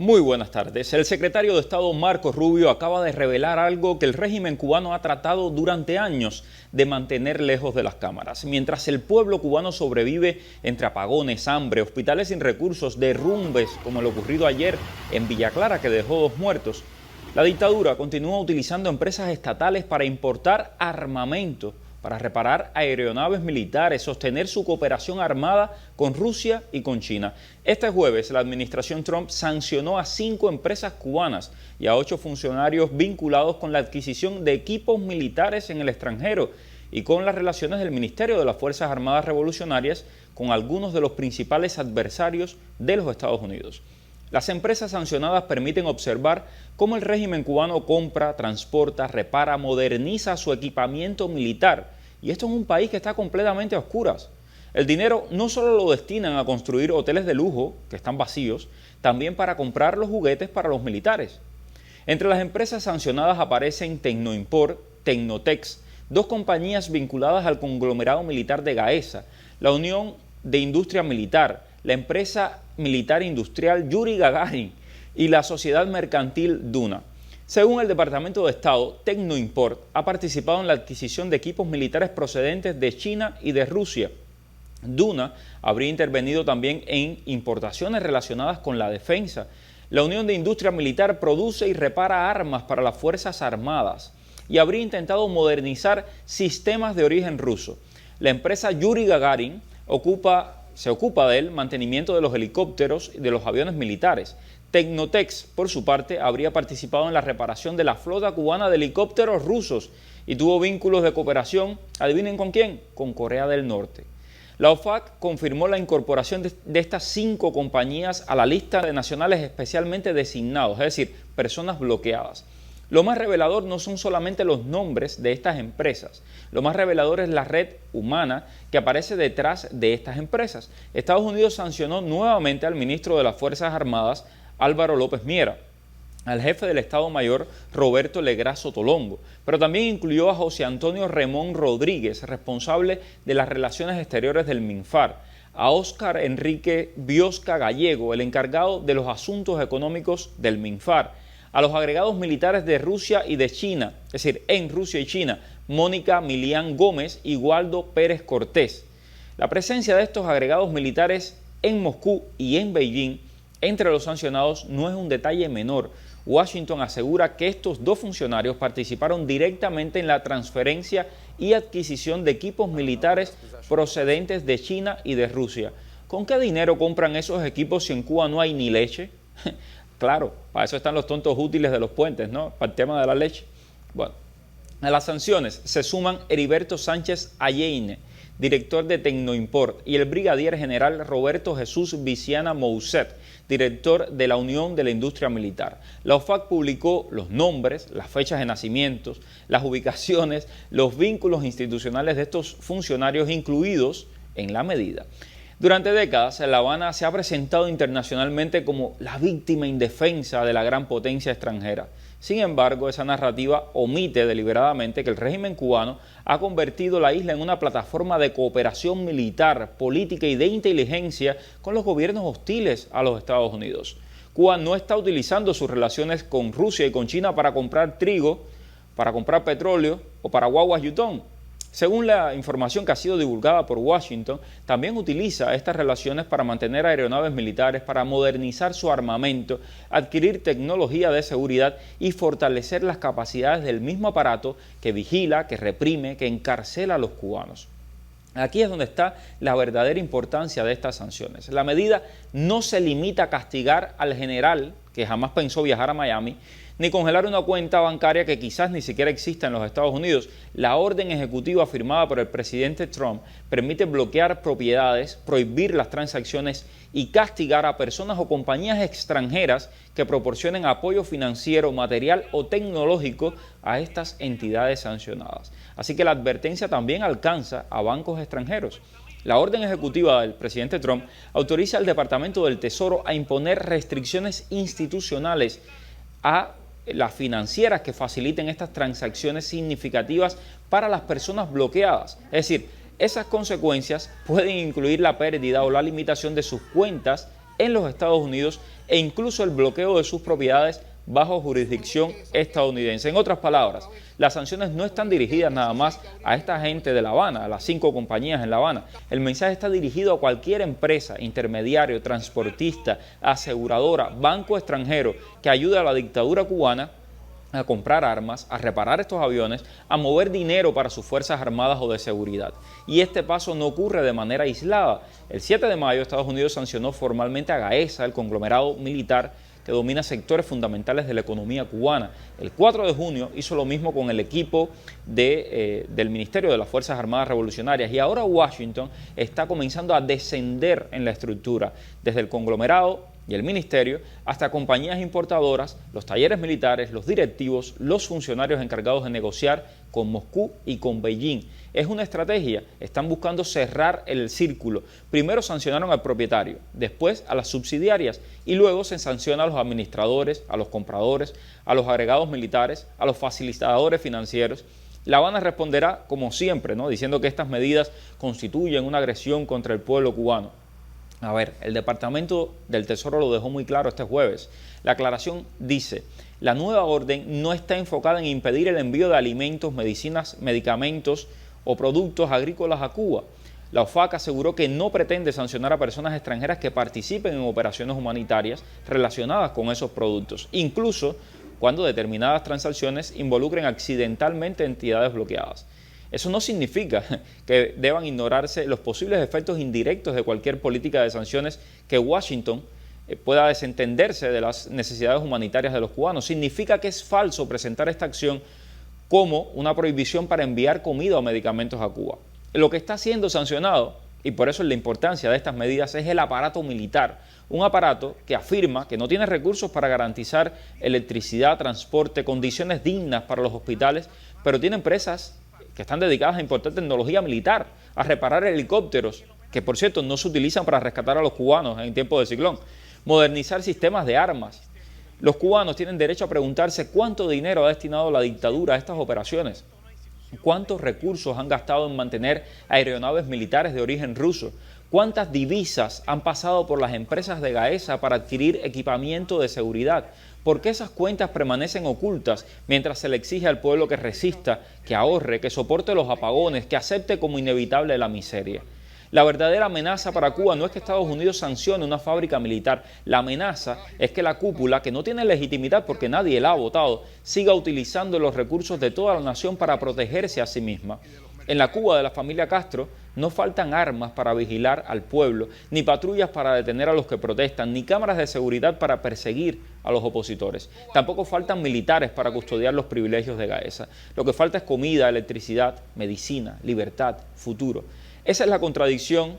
Muy buenas tardes. El secretario de Estado Marco Rubio acaba de revelar algo que el régimen cubano ha tratado durante años de mantener lejos de las cámaras. Mientras el pueblo cubano sobrevive entre apagones, hambre, hospitales sin recursos, derrumbes como lo ocurrido ayer en Villa Clara que dejó 2 muertos, la dictadura continúa utilizando empresas estatales para importar armamento, para reparar aeronaves militares, sostener su cooperación armada con Rusia y con China. Este jueves, la administración Trump sancionó a 5 empresas cubanas y a 8 funcionarios vinculados con la adquisición de equipos militares en el extranjero y con las relaciones del Ministerio de las Fuerzas Armadas Revolucionarias con algunos de los principales adversarios de los Estados Unidos. Las empresas sancionadas permiten observar cómo el régimen cubano compra, transporta, repara, moderniza su equipamiento militar. Y esto es un país que está completamente a oscuras. El dinero no solo lo destinan a construir hoteles de lujo, que están vacíos, también para comprar los juguetes para los militares. Entre las empresas sancionadas aparecen Tecnoimport, Tecnotex, 2 compañías vinculadas al conglomerado militar de Gaesa, la Unión de Industria Militar, la empresa militar industrial Yuri Gagarin y la sociedad mercantil Duna. Según el Departamento de Estado, Tecnoimport ha participado en la adquisición de equipos militares procedentes de China y de Rusia. Duna habría intervenido también en importaciones relacionadas con la defensa. La Unión de Industria Militar produce y repara armas para las Fuerzas Armadas y habría intentado modernizar sistemas de origen ruso. La empresa Yuri Gagarin se ocupa del mantenimiento de los helicópteros y de los aviones militares. Tecnotex, por su parte, habría participado en la reparación de la flota cubana de helicópteros rusos y tuvo vínculos de cooperación, adivinen con quién, con Corea del Norte. La OFAC confirmó la incorporación de estas 5 compañías a la lista de nacionales especialmente designados, es decir, personas bloqueadas. Lo más revelador no son solamente los nombres de estas empresas, lo más revelador es la red humana que aparece detrás de estas empresas. Estados Unidos sancionó nuevamente al ministro de las Fuerzas Armadas, Álvaro López Miera, al jefe del Estado Mayor, Roberto Legrazo Tolongo, pero también incluyó a José Antonio Remón Rodríguez, responsable de las relaciones exteriores del MINFAR, a Óscar Enrique Biosca Gallego, el encargado de los asuntos económicos del MINFAR, a los agregados militares de Rusia y de China, es decir, en Rusia y China, Mónica Milián Gómez y Waldo Pérez Cortés. La presencia de estos agregados militares en Moscú y en Beijing entre los sancionados no es un detalle menor. Washington asegura que estos 2 funcionarios participaron directamente en la transferencia y adquisición de equipos militares procedentes de China y de Rusia. ¿Con qué dinero compran esos equipos si en Cuba no hay ni leche? Claro, para eso están los tontos útiles de los puentes, ¿no? Para el tema de la leche. Bueno, a las sanciones se suman Heriberto Sánchez Alleine, director de Tecnoimport, y el brigadier general Roberto Jesús Viciana Mousset, director de la Unión de la Industria Militar. La OFAC publicó los nombres, las fechas de nacimientos, las ubicaciones, los vínculos institucionales de estos funcionarios incluidos en la medida. Durante décadas, La Habana se ha presentado internacionalmente como la víctima indefensa de la gran potencia extranjera. Sin embargo, esa narrativa omite deliberadamente que el régimen cubano ha convertido la isla en una plataforma de cooperación militar, política y de inteligencia con los gobiernos hostiles a los Estados Unidos. Cuba no está utilizando sus relaciones con Rusia y con China para comprar trigo, para comprar petróleo o para guaguas Yutón. Según la información que ha sido divulgada por Washington, también utiliza estas relaciones para mantener aeronaves militares, para modernizar su armamento, adquirir tecnología de seguridad y fortalecer las capacidades del mismo aparato que vigila, que reprime, que encarcela a los cubanos. Aquí es donde está la verdadera importancia de estas sanciones. La medida no se limita a castigar al general, que jamás pensó viajar a Miami, ni congelar una cuenta bancaria que quizás ni siquiera exista en los Estados Unidos. La orden ejecutiva firmada por el presidente Trump permite bloquear propiedades, prohibir las transacciones y castigar a personas o compañías extranjeras que proporcionen apoyo financiero, material o tecnológico a estas entidades sancionadas. Así que la advertencia también alcanza a bancos extranjeros. La orden ejecutiva del presidente Trump autoriza al Departamento del Tesoro a imponer restricciones institucionales a las financieras que faciliten estas transacciones significativas para las personas bloqueadas. Es decir, esas consecuencias pueden incluir la pérdida o la limitación de sus cuentas en los Estados Unidos e incluso el bloqueo de sus propiedades bajo jurisdicción estadounidense. En otras palabras, las sanciones no están dirigidas nada más a esta gente de La Habana, a las 5 compañías en La Habana. El mensaje está dirigido a cualquier empresa, intermediario, transportista, aseguradora, banco extranjero que ayude a la dictadura cubana a comprar armas, a reparar estos aviones, a mover dinero para sus fuerzas armadas o de seguridad. Y este paso no ocurre de manera aislada. El 7 de mayo Estados Unidos sancionó formalmente a Gaesa, el conglomerado militar que domina sectores fundamentales de la economía cubana. El 4 de junio hizo lo mismo con el equipo del Ministerio de las Fuerzas Armadas Revolucionarias y ahora Washington está comenzando a descender en la estructura, desde el conglomerado y el ministerio hasta compañías importadoras, los talleres militares, los directivos, los funcionarios encargados de negociar con Moscú y con Beijing. Es una estrategia, están buscando cerrar el círculo. Primero sancionaron al propietario, después a las subsidiarias y luego se sanciona a los administradores, a los compradores, a los agregados militares, a los facilitadores financieros. La Habana responderá como siempre, ¿no?, diciendo que estas medidas constituyen una agresión contra el pueblo cubano. A ver, el Departamento del Tesoro lo dejó muy claro este jueves. La aclaración dice: la nueva orden no está enfocada en impedir el envío de alimentos, medicinas, medicamentos o productos agrícolas a Cuba. La OFAC aseguró que no pretende sancionar a personas extranjeras que participen en operaciones humanitarias relacionadas con esos productos, incluso cuando determinadas transacciones involucren accidentalmente entidades bloqueadas. Eso no significa que deban ignorarse los posibles efectos indirectos de cualquier política de sanciones que Washington pueda desentenderse de las necesidades humanitarias de los cubanos. Significa que es falso presentar esta acción como una prohibición para enviar comida o medicamentos a Cuba. Lo que está siendo sancionado, y por eso es la importancia de estas medidas, es el aparato militar. Un aparato que afirma que no tiene recursos para garantizar electricidad, transporte, condiciones dignas para los hospitales, pero tiene empresas que están dedicadas a importar tecnología militar, a reparar helicópteros, que por cierto no se utilizan para rescatar a los cubanos en tiempos de ciclón, modernizar sistemas de armas. Los cubanos tienen derecho a preguntarse cuánto dinero ha destinado la dictadura a estas operaciones, cuántos recursos han gastado en mantener aeronaves militares de origen ruso, cuántas divisas han pasado por las empresas de Gaesa para adquirir equipamiento de seguridad. ¿Por qué esas cuentas permanecen ocultas mientras se le exige al pueblo que resista, que ahorre, que soporte los apagones, que acepte como inevitable la miseria? La verdadera amenaza para Cuba no es que Estados Unidos sancione una fábrica militar. La amenaza es que la cúpula, que no tiene legitimidad porque nadie la ha votado, siga utilizando los recursos de toda la nación para protegerse a sí misma. En la Cuba de la familia Castro no faltan armas para vigilar al pueblo, ni patrullas para detener a los que protestan, ni cámaras de seguridad para perseguir a los opositores. Tampoco faltan militares para custodiar los privilegios de Gaesa. Lo que falta es comida, electricidad, medicina, libertad, futuro. Esa es la contradicción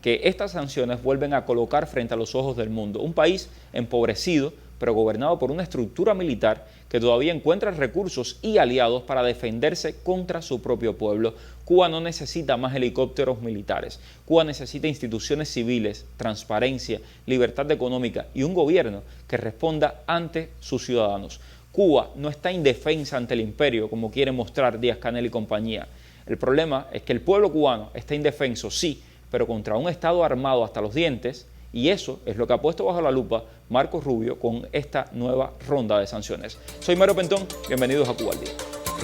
que estas sanciones vuelven a colocar frente a los ojos del mundo. Un país empobrecido, pero gobernado por una estructura militar que todavía encuentra recursos y aliados para defenderse contra su propio pueblo. Cuba no necesita más helicópteros militares. Cuba necesita instituciones civiles, transparencia, libertad económica y un gobierno que responda ante sus ciudadanos. Cuba no está indefensa ante el imperio, como quiere mostrar Díaz-Canel y compañía. El problema es que el pueblo cubano está indefenso, sí, pero contra un Estado armado hasta los dientes, y eso es lo que ha puesto bajo la lupa Marco Rubio con esta nueva ronda de sanciones. Soy Mario Pentón, bienvenidos a Cuba al Día.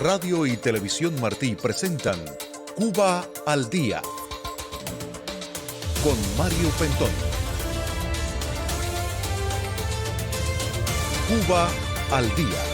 Radio y Televisión Martí presentan Cuba al Día con Mario Pentón. Cuba al Día.